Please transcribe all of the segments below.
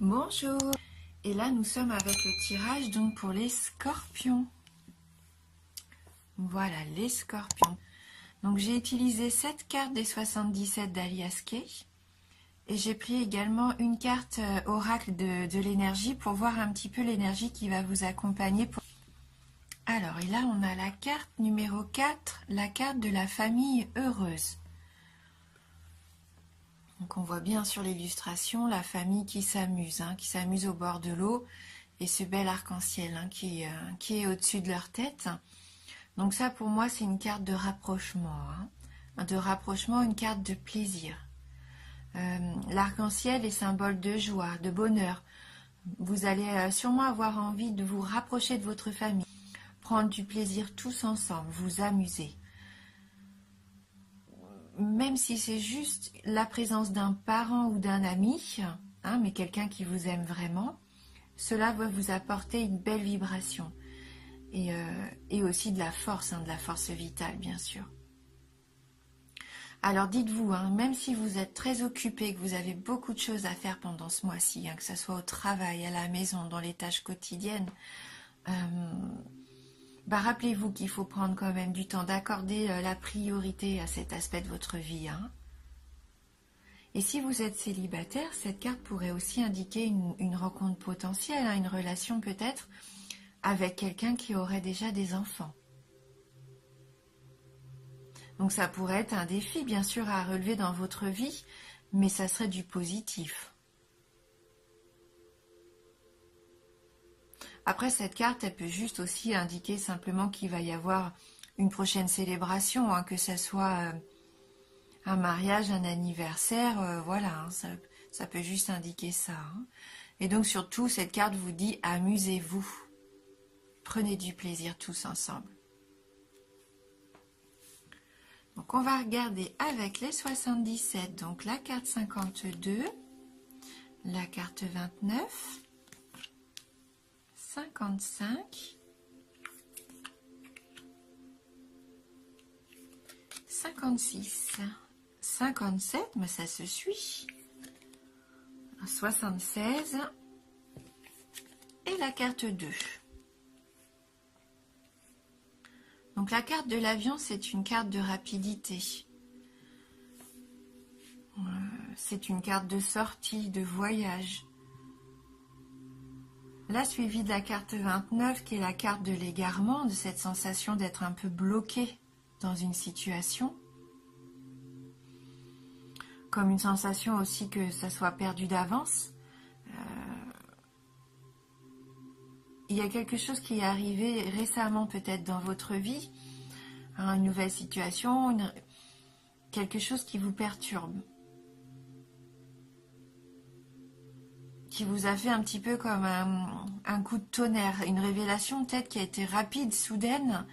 Bonjour. Et là nous sommes avec le tirage donc pour les scorpions. Voilà les scorpions. Donc j'ai utilisé cette carte des 77 d'Alias Kay et j'ai pris également une carte oracle de l'énergie pour voir un petit peu l'énergie qui va vous accompagner. Alors et là on a la carte numéro 4, la carte de la famille heureuse. Donc on voit bien sur l'illustration la famille qui s'amuse au bord de l'eau et ce bel arc-en-ciel qui est au-dessus de leur tête. Donc ça pour moi c'est une carte de rapprochement, une carte de plaisir. L'arc-en-ciel est symbole de joie, de bonheur. Vous allez sûrement avoir envie de vous rapprocher de votre famille, prendre du plaisir tous ensemble, vous amuser. Même si c'est juste la présence d'un parent ou d'un ami, mais quelqu'un qui vous aime vraiment, cela va vous apporter une belle vibration et aussi de la force vitale bien sûr. Alors dites-vous, même si vous êtes très occupé, que vous avez beaucoup de choses à faire pendant ce mois-ci, que ce soit au travail, à la maison, dans les tâches quotidiennes, rappelez-vous qu'il faut prendre quand même du temps d'accorder la priorité à cet aspect de votre vie. Et si vous êtes célibataire, cette carte pourrait aussi indiquer une rencontre potentielle, une relation peut-être avec quelqu'un qui aurait déjà des enfants. Donc ça pourrait être un défi bien sûr à relever dans votre vie, mais ça serait du positif. Après cette carte, elle peut juste aussi indiquer simplement qu'il va y avoir une prochaine célébration, que ce soit un mariage, un anniversaire, voilà, ça peut juste indiquer ça. Et donc surtout, cette carte vous dit amusez-vous, prenez du plaisir tous ensemble. Donc on va regarder avec les 77, donc la carte 52, la carte 29, 55, 56, 57, mais ça se suit, 76 et la carte 2. Donc la carte de l'avion, c'est une carte de rapidité. C'est une carte de sortie, de voyage. Là, suivi de la carte 29, qui est la carte de l'égarement, de cette sensation d'être un peu bloqué dans une situation. Comme une sensation aussi que ça soit perdu d'avance. Il y a quelque chose qui est arrivé récemment peut-être dans votre vie, une nouvelle situation, quelque chose qui vous perturbe, qui vous a fait un petit peu comme un coup de tonnerre, une révélation peut-être qui a été rapide, soudaine,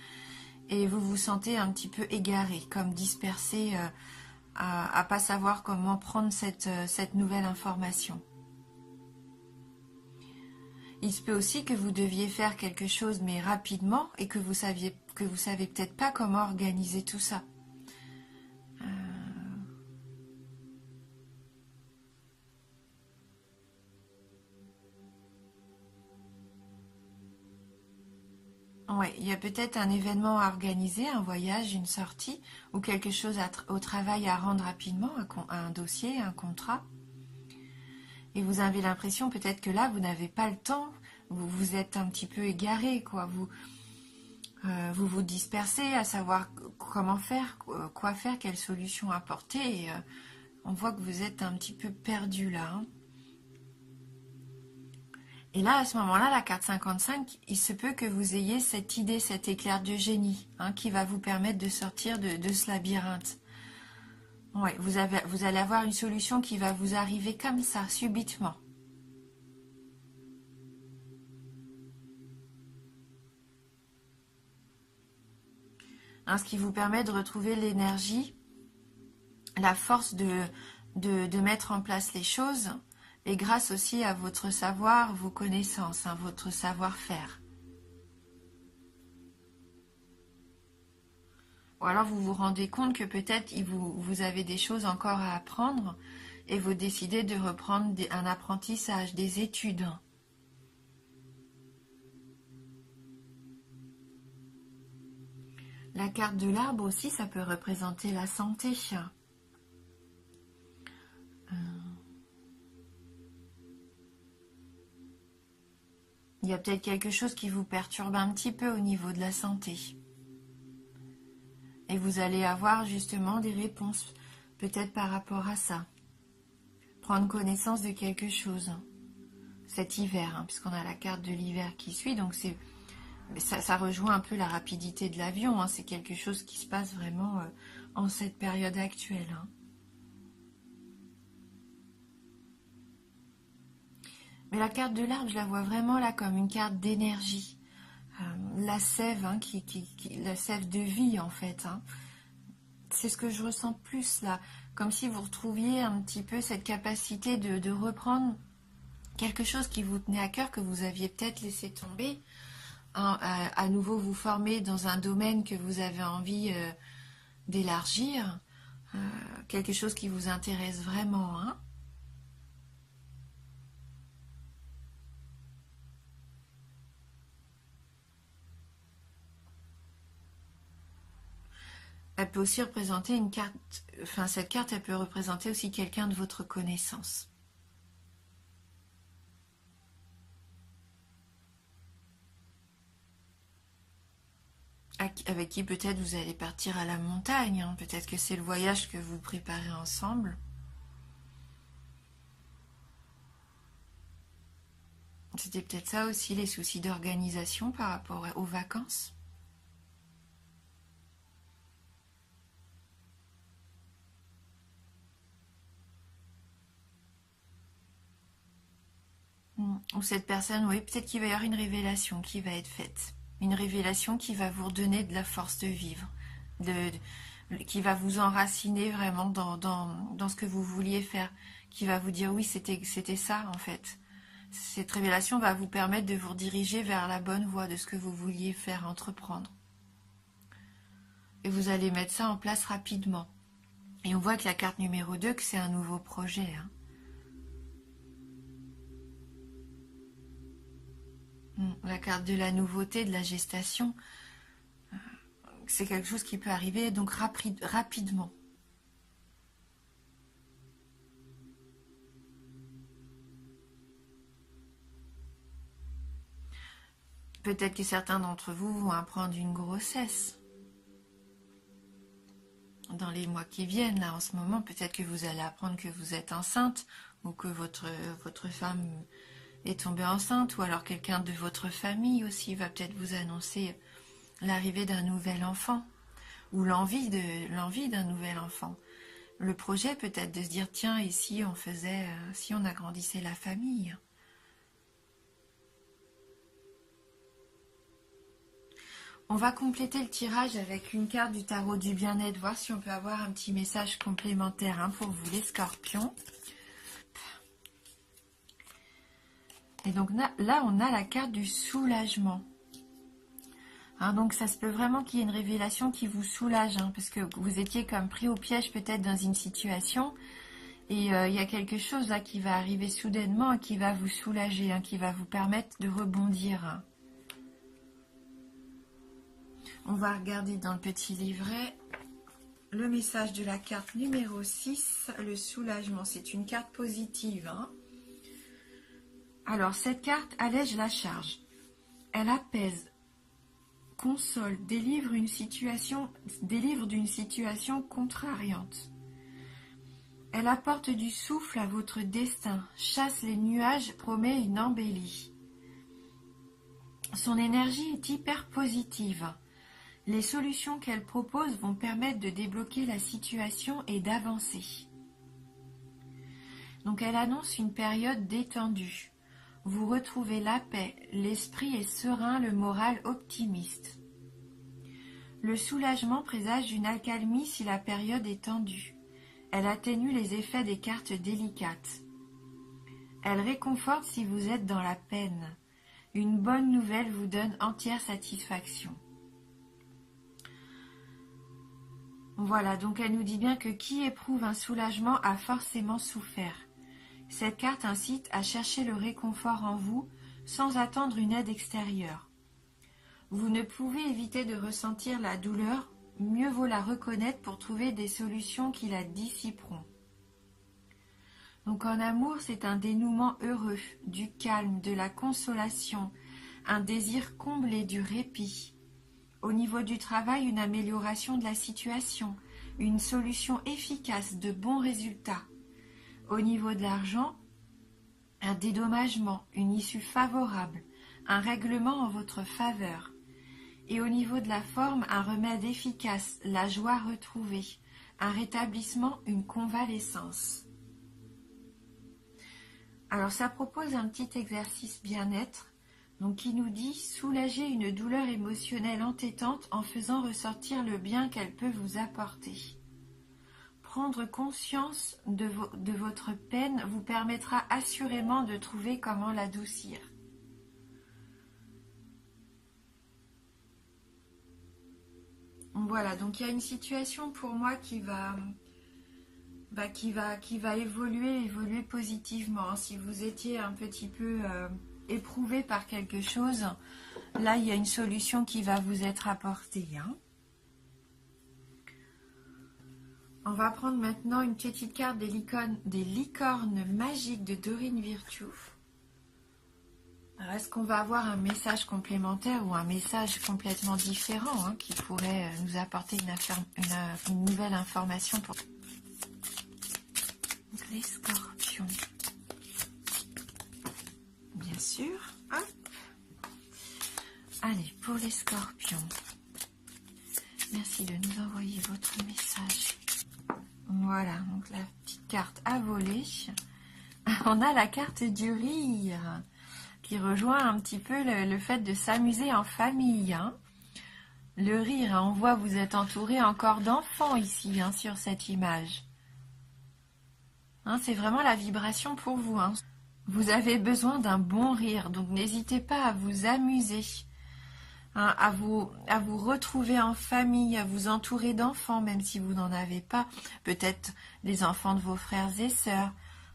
et vous vous sentez un petit peu égaré, comme dispersé, à pas savoir comment prendre cette nouvelle information. Il se peut aussi que vous deviez faire quelque chose mais rapidement et que vous savez peut-être pas comment organiser tout ça. Ouais, il y a peut-être un événement à organiser, un voyage, une sortie ou quelque chose au travail à rendre rapidement, un dossier, un contrat. Et vous avez l'impression peut-être que là, vous n'avez pas le temps, vous êtes un petit peu égaré, quoi. Vous vous dispersez à savoir comment faire, quoi faire, quelle solution apporter. Et, on voit que vous êtes un petit peu perdu là. Et là, à ce moment-là, la carte 55, il se peut que vous ayez cette idée, cet éclair de génie, qui va vous permettre de sortir de ce labyrinthe. Ouais, vous allez avoir une solution qui va vous arriver comme ça, subitement. Ce qui vous permet de retrouver l'énergie, la force de mettre en place les choses, et grâce aussi à votre savoir, vos connaissances, votre savoir-faire. Ou alors vous vous rendez compte que peut-être vous avez des choses encore à apprendre et vous décidez de reprendre un apprentissage, des études. La carte de l'arbre aussi, ça peut représenter la santé. Il y a peut-être quelque chose qui vous perturbe un petit peu au niveau de la santé. Et vous allez avoir justement des réponses, peut-être par rapport à ça. Prendre connaissance de quelque chose cet hiver, puisqu'on a la carte de l'hiver qui suit, donc ça rejoint un peu la rapidité de l'avion, c'est quelque chose qui se passe vraiment en cette période actuelle. Mais la carte de l'arbre, je la vois vraiment là comme une carte d'énergie. La sève, la sève de vie en fait. C'est ce que je ressens plus là, comme si vous retrouviez un petit peu cette capacité de reprendre quelque chose qui vous tenait à cœur, que vous aviez peut-être laissé tomber, à nouveau vous former dans un domaine que vous avez envie d'élargir, quelque chose qui vous intéresse vraiment. Elle peut aussi représenter une carte, enfin cette carte, elle peut représenter aussi quelqu'un de votre connaissance. Avec qui peut-être vous allez partir à la montagne, peut-être que c'est le voyage que vous préparez ensemble. C'était peut-être ça aussi, les soucis d'organisation par rapport aux vacances. Ou cette personne, oui, peut-être qu'il va y avoir une révélation qui va être faite. Une révélation qui va vous redonner de la force de vivre, qui va vous enraciner vraiment dans ce que vous vouliez faire, qui va vous dire oui, c'était ça en fait. Cette révélation va vous permettre de vous rediriger vers la bonne voie de ce que vous vouliez faire, entreprendre. Et vous allez mettre ça en place rapidement. Et on voit que la carte numéro 2, que c'est un nouveau projet. La carte de la nouveauté, de la gestation, c'est quelque chose qui peut arriver donc rapidement. Peut-être que certains d'entre vous vont apprendre une grossesse dans les mois qui viennent, là en ce moment. Peut-être que vous allez apprendre que vous êtes enceinte ou que votre femme est tombée enceinte, ou alors quelqu'un de votre famille aussi va peut-être vous annoncer l'arrivée d'un nouvel enfant ou l'envie d'un nouvel enfant. Le projet peut-être de se dire tiens, ici on faisait, si on agrandissait la famille. On va compléter le tirage avec une carte du tarot du bien-être, voir si on peut avoir un petit message complémentaire pour vous les scorpions. Et donc là, on a la carte du soulagement. Donc ça se peut vraiment qu'il y ait une révélation qui vous soulage, parce que vous étiez comme pris au piège peut-être dans une situation, et il y a quelque chose là qui va arriver soudainement et qui va vous soulager, qui va vous permettre de rebondir. On va regarder dans le petit livret le message de la carte numéro 6, le soulagement. C'est une carte positive. Alors, cette carte allège la charge. Elle apaise, console, délivre d'une situation contrariante. Elle apporte du souffle à votre destin, chasse les nuages, promet une embellie. Son énergie est hyper positive. Les solutions qu'elle propose vont permettre de débloquer la situation et d'avancer. Donc elle annonce une période détendue. Vous retrouvez la paix, l'esprit est serein, le moral optimiste. Le soulagement présage une accalmie si la période est tendue. Elle atténue les effets des cartes délicates. Elle réconforte si vous êtes dans la peine. Une bonne nouvelle vous donne entière satisfaction. Voilà, donc elle nous dit bien que qui éprouve un soulagement a forcément souffert. Cette carte incite à chercher le réconfort en vous sans attendre une aide extérieure. Vous ne pouvez éviter de ressentir la douleur, mieux vaut la reconnaître pour trouver des solutions qui la dissiperont. Donc en amour, c'est un dénouement heureux, du calme, de la consolation, un désir comblé du répit. Au niveau du travail, une amélioration de la situation, une solution efficace, de bons résultats. Au niveau de l'argent, un dédommagement, une issue favorable, un règlement en votre faveur. Et au niveau de la forme, un remède efficace, la joie retrouvée, un rétablissement, une convalescence. Alors ça propose un petit exercice bien-être, donc qui nous dit soulager une douleur émotionnelle entêtante en faisant ressortir le bien qu'elle peut vous apporter. Prendre conscience de votre peine vous permettra assurément de trouver comment l'adoucir. Voilà, donc il y a une situation pour moi qui va évoluer positivement. Si vous étiez un petit peu éprouvé par quelque chose, là il y a une solution qui va vous être apportée. On va prendre maintenant une petite carte des licornes magiques de Dorine Virtue. Est-ce qu'on va avoir un message complémentaire ou un message complètement différent qui pourrait nous apporter une nouvelle information pour les scorpions? Bien sûr. Hop. Allez, pour les scorpions, merci de nous envoyer votre message. Voilà, donc la petite carte à voler. On a la carte du rire, qui rejoint un petit peu le fait de s'amuser en famille. Le rire, on voit vous êtes entouré encore d'enfants ici, sur cette image. C'est vraiment la vibration pour vous. Vous avez besoin d'un bon rire, donc n'hésitez pas à vous amuser, à vous retrouver en famille, à vous entourer d'enfants, même si vous n'en avez pas. Peut-être les enfants de vos frères et sœurs,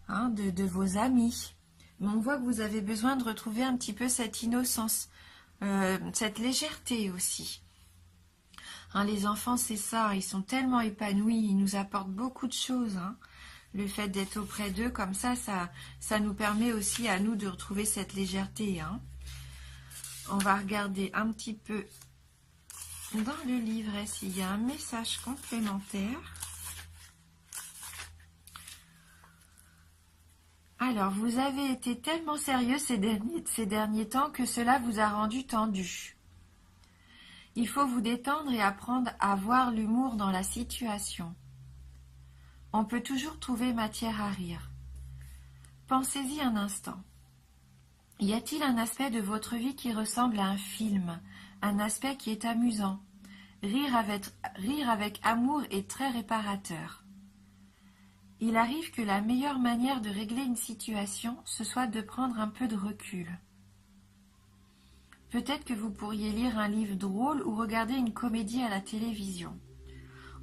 de vos amis. Mais on voit que vous avez besoin de retrouver un petit peu cette innocence, cette légèreté aussi. Les enfants, c'est ça, ils sont tellement épanouis, ils nous apportent beaucoup de choses. Le fait d'être auprès d'eux, comme ça nous permet aussi à nous de retrouver cette légèreté. On va regarder un petit peu dans le livret s'il y a un message complémentaire. Alors, vous avez été tellement sérieux ces derniers temps que cela vous a rendu tendu. Il faut vous détendre et apprendre à voir l'humour dans la situation. On peut toujours trouver matière à rire. Pensez-y un instant. Y a-t-il un aspect de votre vie qui ressemble à un film, un aspect qui est amusant? Rire avec amour est très réparateur. Il arrive que la meilleure manière de régler une situation, ce soit de prendre un peu de recul. Peut-être que vous pourriez lire un livre drôle ou regarder une comédie à la télévision.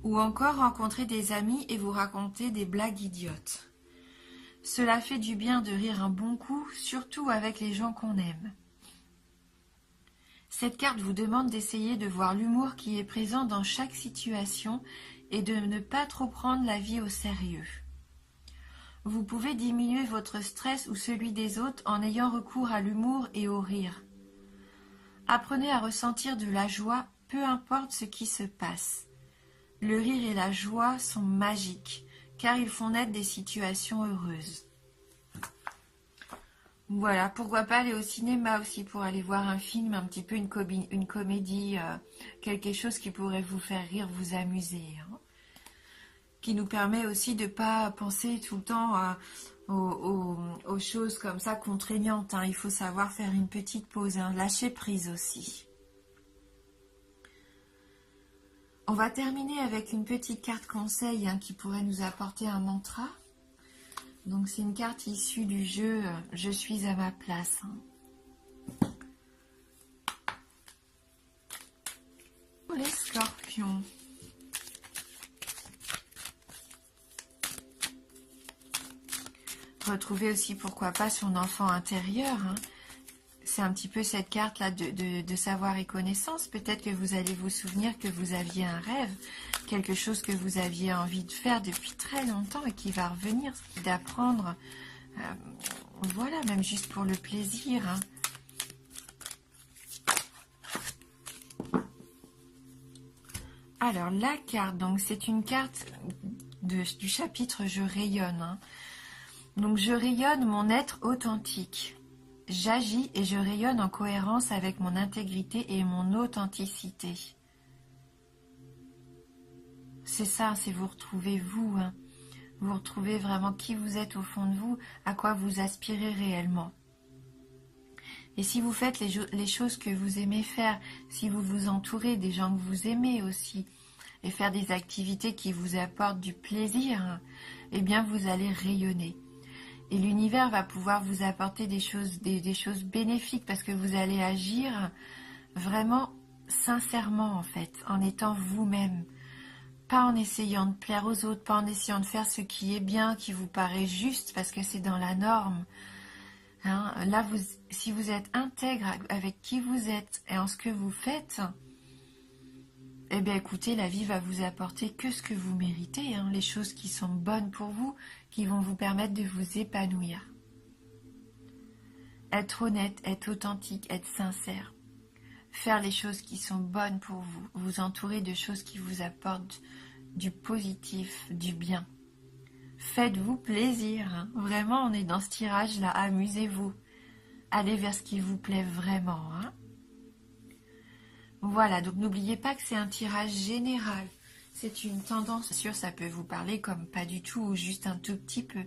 Ou encore rencontrer des amis et vous raconter des blagues idiotes. Cela fait du bien de rire un bon coup, surtout avec les gens qu'on aime. Cette carte vous demande d'essayer de voir l'humour qui est présent dans chaque situation et de ne pas trop prendre la vie au sérieux. Vous pouvez diminuer votre stress ou celui des autres en ayant recours à l'humour et au rire. Apprenez à ressentir de la joie, peu importe ce qui se passe. Le rire et la joie sont magiques, car ils font naître des situations heureuses. Voilà, pourquoi pas aller au cinéma aussi pour aller voir un film, un petit peu une comédie, quelque chose qui pourrait vous faire rire, vous amuser. Qui nous permet aussi de ne pas penser tout le temps aux choses comme ça contraignantes. Il faut savoir faire une petite pause, lâcher prise aussi. On va terminer avec une petite carte conseil qui pourrait nous apporter un mantra. Donc c'est une carte issue du jeu « Je suis à ma place ». Pour les scorpions. Retrouver aussi, pourquoi pas, son enfant intérieur. Hein. C'est un petit peu cette carte-là de savoir et connaissance. Peut-être que vous allez vous souvenir que vous aviez un rêve, quelque chose que vous aviez envie de faire depuis très longtemps et qui va revenir, d'apprendre. Voilà, même juste pour le plaisir. Hein. Alors, la carte, donc c'est une carte du chapitre « Je rayonne ». Hein. Donc, je rayonne mon être authentique. J'agis et je rayonne en cohérence avec mon intégrité et mon authenticité. C'est ça, c'est vous retrouvez vous. Hein. Vous retrouvez vraiment qui vous êtes au fond de vous, à quoi vous aspirez réellement. Et si vous faites les choses que vous aimez faire, si vous vous entourez des gens que vous aimez aussi, et faire des activités qui vous apportent du plaisir, eh bien vous allez rayonner. Et l'univers va pouvoir vous apporter des choses bénéfiques parce que vous allez agir vraiment sincèrement en fait, en étant vous-même. Pas en essayant de plaire aux autres, pas en essayant de faire ce qui est bien, qui vous paraît juste parce que c'est dans la norme. Hein, là, si vous êtes intègre avec qui vous êtes et en ce que vous faites, eh bien écoutez, la vie va vous apporter que ce que vous méritez, hein, les choses qui sont bonnes pour vous, qui vont vous permettre de vous épanouir. Être honnête, être authentique, être sincère. Faire les choses qui sont bonnes pour vous. Vous entourer de choses qui vous apportent du positif, du bien. Faites-vous plaisir. Hein. Vraiment, on est dans ce tirage-là. Amusez-vous. Allez vers ce qui vous plaît vraiment. Hein. Voilà, donc n'oubliez pas que c'est un tirage général. C'est une tendance. Bien sûr, ça peut vous parler comme pas du tout ou juste un tout petit peu.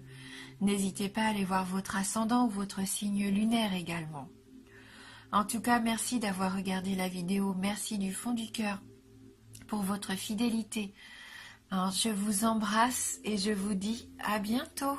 N'hésitez pas à aller voir votre ascendant ou votre signe lunaire également. En tout cas, merci d'avoir regardé la vidéo. Merci du fond du cœur pour votre fidélité. Alors, je vous embrasse et je vous dis à bientôt.